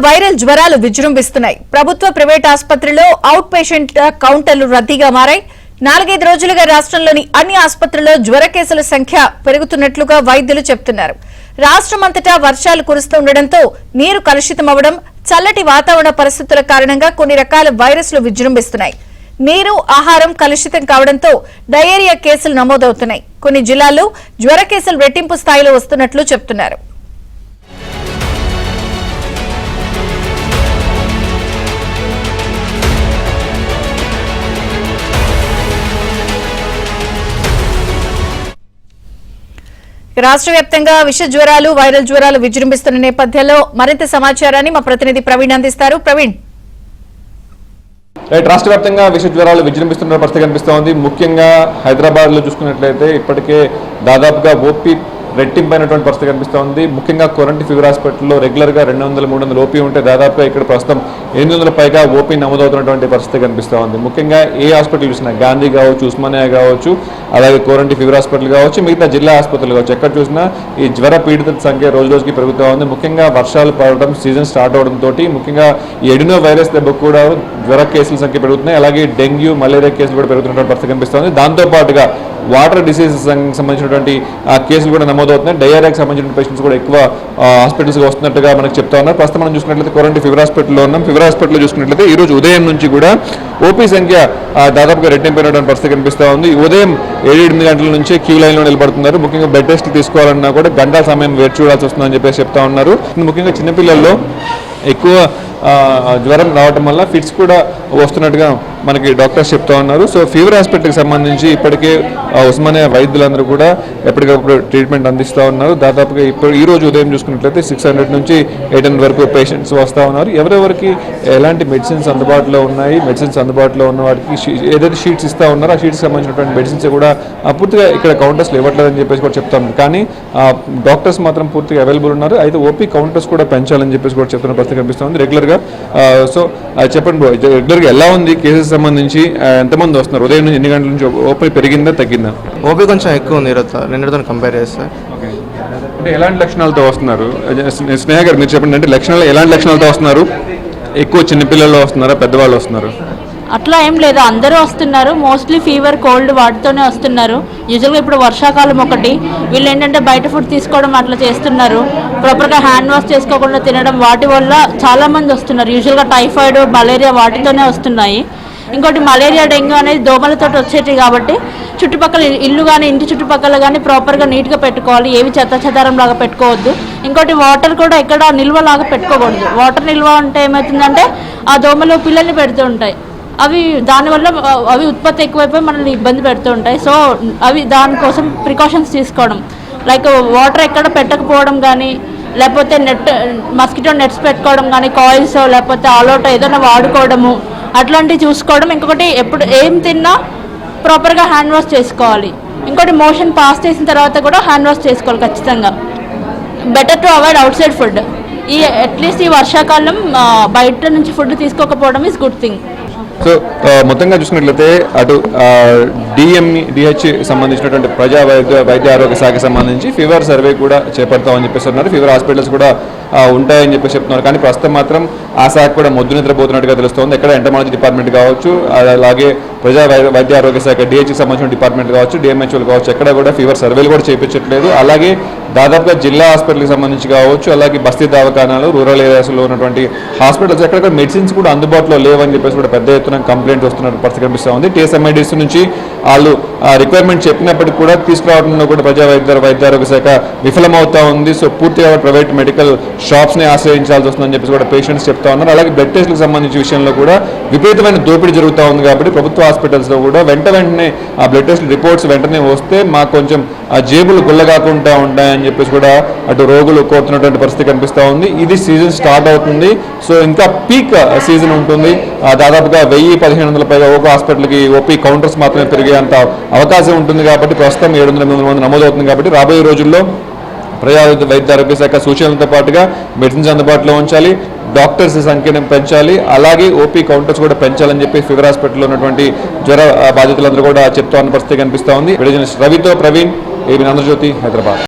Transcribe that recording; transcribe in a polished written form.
Viral జ్వరాలు విజృంభిస్తున్నాయి. ప్రభుత్వ private ఆసుపత్రుల్లో అవుట్ పేషెంట్ కౌంటర్లు రద్దీగా మారాయి. 4-5 రోజులుగా రాష్ట్రంలోని అన్ని ఆసుపత్రుల్లో జ్వర కేసుల సంఖ్య పెరుగుతున్నట్లుగా వైద్యులు చెబుతున్నారు. రాష్ట్రమంతటా వర్షాలు కురుస్తుండటంతో నీరు కలుషితమవడం, చల్లటి వాతావరణ పరిస్థితుల కారణంగా కొన్ని రకాల వైరస్లు విజృంభిస్తున్నాయి. నీరు, ఆహారం కలుషితం కావడంతో డయేరియా కేసులు నమోదవుతున్నాయి. కొన్ని జిల్లాల్లో జ్వర కేసులు రెట్టింపు స్థాయిలో వస్తున్నట్లు చెబుతున్నారు. రాష్ట్ర వ్యాప్తంగా విష జ్వరాలు, వైరల్ జ్వరాలు విజృంభిస్తున్న నేపథ్యంలో మరింత సమాచారాన్ని మా ప్రతినిధి ప్రవీణ్ అందిస్తారు. ప్రవీణ్, రాష్ట్ర వ్యాప్తంగా విష జ్వరాలు విజృంభిస్తున్న పరిస్థితి కనిపిస్తోంది. ముఖ్యంగా హైదరాబాద్ లో చూసుకున్నట్లయితే ఇప్పటికే దాదాపుగా ఓపీ రెట్టింపైనటువంటి పరిస్థితి కనిపిస్తోంది. ముఖ్యంగా కొరంటి ఫీవర్ హాస్పిటల్లో రెగ్యులర్గా 200-300 ఓపీ ఉంటే దాదాపుగా ఇక్కడ ప్రస్తుతం 800 పైగా ఓపీ నమోదవుతున్నటువంటి పరిస్థితి కనిపిస్తోంది. ముఖ్యంగా ఏ హాస్పిటల్ చూసినా, గాంధీ కావచ్చు, ఉస్మానియా కావచ్చు, అలాగే కోరంటి ఫీవర్ హాస్పిటల్ కావచ్చు, మిగతా జిల్లా ఆసుపత్రులు కావచ్చు, ఎక్కడ చూసినా ఈ జ్వర పీడితుల సంఖ్య రోజు రోజుకి పెరుగుతూ ఉంది. ముఖ్యంగా వర్షాలు పడడం, సీజన్ స్టార్ట్ అవడంతో ముఖ్యంగా ఎడినో వైరస్ దెబ్బకు కూడా జ్వర కేసుల సంఖ్య పెరుగుతున్నాయి. అలాగే డెంగ్యూ, మలేరియా కేసులు కూడా పెరుగుతున్నటువంటి పరిస్థితి కనిపిస్తోంది. దాంతోపాటుగా వాటర్ డిసీజెస్ సంబంధించినటువంటి కేసులు కూడా నమోదవుతున్నాయి. డయేరియాకి సంబంధించిన పేషెంట్స్ కూడా ఎక్కువ హాస్పిటల్స్కి వస్తున్నట్టుగా మనకు చెప్తా ఉన్నారు. ప్రస్తుతం మనం చూసుకున్నట్లయితే కోరంటి ఫీవర్ హాస్పిటల్లో ఉన్నాం. ఫీవర్ హాస్పిటల్లో చూసుకున్నట్లయితే ఈ రోజు ఉదయం నుంచి కూడా ఓపీ సంఖ్య దాదాపుగా రెట్టింపైనటువంటి పరిస్థితి కనిపిస్తూ ఉంది. ఉదయం 7-8 గంటల నుంచి క్యూ లైన్లో నిలబడుతున్నారు. ముఖ్యంగా బ్లడ్ టెస్ట్లు తీసుకోవాలన్నా కూడా గంటల సమయం వేచి చూడాల్సి వస్తుందని చెప్పేసి చెప్తా ఉన్నారు. ముఖ్యంగా చిన్నపిల్లల్లో ఎక్కువ జ్వరం రావటం వల్ల ఫిట్స్ కూడా వస్తున్నట్టుగా మనకి డాక్టర్స్ చెప్తా ఉన్నారు. సో ఫీవర్ హాస్పిటల్కి సంబంధించి ఇప్పటికే ఉస్మానియా వైద్యులందరూ కూడా ఎప్పటికప్పుడు ట్రీట్మెంట్ అందిస్తూ ఉన్నారు. దాదాపుగా ఇప్పుడు ఈ రోజు ఉదయం చూసుకున్నట్లయితే 600 నుంచి 800 వరకు పేషెంట్స్ వస్తూ ఉన్నారు. ఎవరెవరికి ఎలాంటి మెడిసిన్స్ అందుబాటులో ఉన్నాయి, మెడిసిన్స్ అందుబాటులో ఉన్న వాటికి ఏదైతే షీట్స్ ఇస్తూ ఉన్నారో ఆ షీట్స్ సంబంధించినటువంటి మెడిసిన్స్ కూడా పూర్తిగా ఇక్కడ కౌంటర్స్లో ఇవ్వట్లేదని చెప్పేసి కూడా చెప్తా ఉన్నారు. కానీ డాక్టర్స్ మాత్రం పూర్తిగా అవైలబుల్ ఉన్నారు. అయితే ఓపీ కౌంటర్స్ కూడా పెంచాలని చెప్పేసి కూడా చెప్తున్న పరిస్థితి కనిపిస్తుంది రెగ్యులర్గా. సో చెప్పండి బ్రో, రెగ్యులర్గా ఎలా ఉంది కేసెస్ సంబంధించి, ఎంతమంది వస్తున్నారు? ఉదయం నుంచి ఎన్ని గంటల నుంచి ఓపీ పెరిగిందా, తగ్గిందా? ఓపీ కొంచెం ఎక్కువ ఉంది నిన్నటితో కంపేర్ చేస్తే. అంటే ఎలాంటి లక్షణాలతో వస్తున్నారు? స్నేహ గారు మీరు చెప్పండి, అంటే ఎలాంటి లక్షణాలతో వస్తున్నారు? ఎక్కువ చిన్నపిల్లలు వస్తున్నారా, పెద్దవాళ్ళు వస్తున్నారు? అట్లా ఏం లేదు, అందరూ వస్తున్నారు. మోస్ట్లీ ఫీవర్, కోల్డ్ వాటితోనే వస్తున్నారు. యూజువల్గా ఇప్పుడు వర్షాకాలం ఒకటి, వీళ్ళు ఏంటంటే బయట ఫుడ్ తీసుకోవడం అట్లా చేస్తున్నారు. ప్రాపర్గా హ్యాండ్ వాష్ చేసుకోకుండా తినడం, వాటి వల్ల చాలామంది వస్తున్నారు. యూజువల్గా టైఫాయిడ్, మలేరియా వాటితోనే వస్తున్నాయి. ఇంకోటి మలేరియా, డెంగ్యూ అనేది దోమలతో వచ్చేటివి కాబట్టి చుట్టుపక్కల ఇల్లు కానీ ఇంటి చుట్టుపక్కల కానీ ప్రాపర్గా నీట్గా పెట్టుకోవాలి. ఏవి చెత్తారం లాగా పెట్టుకోవద్దు. ఇంకోటి వాటర్ కూడా ఎక్కడ నిల్వలాగా పెట్టుకోకూడదు. వాటర్ నిల్వ అంటే ఏమవుతుందంటే ఆ దోమలు పిల్లల్ని పెడుతూ ఉంటాయి. దానివల్ల అవి ఉత్పత్తి ఎక్కువైపోయి మనల్ని ఇబ్బంది పెడుతూ ఉంటాయి. సో అవి దానికోసం ప్రికాషన్స్ తీసుకోవడం, లైక్ వాటర్ ఎక్కడ పెట్టకపోవడం కానీ, లేకపోతే మస్కిటో నెట్స్ పెట్టుకోవడం కానీ, కాయిల్స్ లేకపోతే ఆల్అవుట్ ఏదైనా వాడుకోవడము, అట్లాంటివి చూసుకోవడం. ఇంకొకటి ఎప్పుడు ఏం తిన్నా ప్రాపర్గా హ్యాండ్ వాష్ చేసుకోవాలి. ఇంకోటి మోషన్ పాస్ చేసిన తర్వాత కూడా హ్యాండ్ వాష్ చేసుకోవాలి ఖచ్చితంగా. Better to avoid out side food. At least ఈ వర్షాకాలం బయట నుంచి ఫుడ్ తీసుకోకపోవడం ఈజ్ గుడ్ థింగ్. సో మొత్తంగా చూసుకున్నట్లయితే అటు డిహెచ్ సంబంధించినటువంటి ప్రజా వైద్య ఆరోగ్య శాఖకి సంబంధించి ఫీవర్ సర్వే కూడా చేపడతామని చెప్పేసి ఉన్నారు. ఫీవర్ హాస్పిటల్స్ కూడా ఉంటాయని చెప్పేసి చెప్తున్నారు. కానీ ప్రస్తుతం మాత్రం ఆ శాఖ కూడా మొద్దు నిద్రపోతున్నట్టుగా తెలుస్తోంది. ఎక్కడ ఎంటమాలజీ డిపార్ట్మెంట్ కావచ్చు, అలాగే ప్రజా వైద్య ఆరోగ్య శాఖ డిహెచ్కి సంబంధించిన డిపార్ట్మెంట్ కావచ్చు, డిఎంహెచ్ఓలు కావచ్చు, ఎక్కడ కూడా ఫీవర్ సర్వేలు కూడా చేయించట్లేదు. అలాగే దాదాపుగా జిల్లా హాస్పిటల్కి సంబంధించి కావచ్చు, అలాగే బస్తీ దవాఖానాలు, రూరల్ ఏరియాస్లో ఉన్నటువంటి హాస్పిటల్స్ ఎక్కడ మెడిసిన్స్ కూడా అందుబాటులో లేవని చెప్పేసి కూడా పెద్ద ఎత్తున కంప్లైంట్స్ వస్తున్న పరిస్థితి కనిపిస్తూ ఉంది. టీఎస్ఎంఐడిస్ నుంచి వాళ్ళు రిక్వైర్మెంట్ చెప్పినప్పటికీ కూడా తీసుకురావడంలో కూడా ప్రజా వైద్య ఆరోగ్య శాఖ విఫలమవుతా ఉంది. సో పూర్తిగా ప్రైవేట్ మెడికల్ షాప్స్ని ఆశ్రయించాల్సి వస్తుందని చెప్పేసి కూడా పేషెంట్స్ చెప్తా ఉన్నారు. అలాగే బ్లడ్ టెస్ట్లకు సంబంధించిన విషయంలో కూడా విపరీతమైన దోపిడీ జరుగుతూ ఉంది. కాబట్టి ప్రభుత్వ హాస్పిటల్స్లో కూడా వెంటనే ఆ బ్లడ్ టెస్ట్ రిపోర్ట్స్ వెంటనే వస్తే మాకు కొంచెం ఆ జేబులు గుల్లగాకుండా ఉంటాయని చెప్పేసి కూడా అటు రోగులు కోరుతున్నటువంటి పరిస్థితి కనిపిస్తూ ఉంది. ఇది సీజన్ స్టార్ట్ అవుతుంది. సో ఇంకా పీక్ సీజన్ ఉంటుంది. దాదాపుగా 1000-1500 పైగా ఒక హాస్పిటల్కి ఓపీ కౌంటర్స్ మాత్రమే పెరిగేంత అవకాశం ఉంటుంది. కాబట్టి ప్రస్తుతం 700-800 మంది నమోదవుతుంది. కాబట్టి రాబోయే రోజుల్లో ప్రజా వైద్య ఆరోగ్య శాఖ సూచనలతో పాటుగా మెడిసిన్స్ అందుబాటులో ఉంచాలి, డాక్టర్స్ సంఖ్యను పెంచాలి, అలాగే ఓపీ కౌంటర్స్ కూడా పెంచాలని చెప్పి ఫీవర్ హాస్పిటల్లో ఉన్నటువంటి జ్వర బాధితులందరూ కూడా చెప్తా ఉన్న పరిస్థితి కనిపిస్తూ ఉంది. రవితో ప్రవీణ్, ఏబీ ఆంధ్రజ్యోతి, హైదరాబాద్.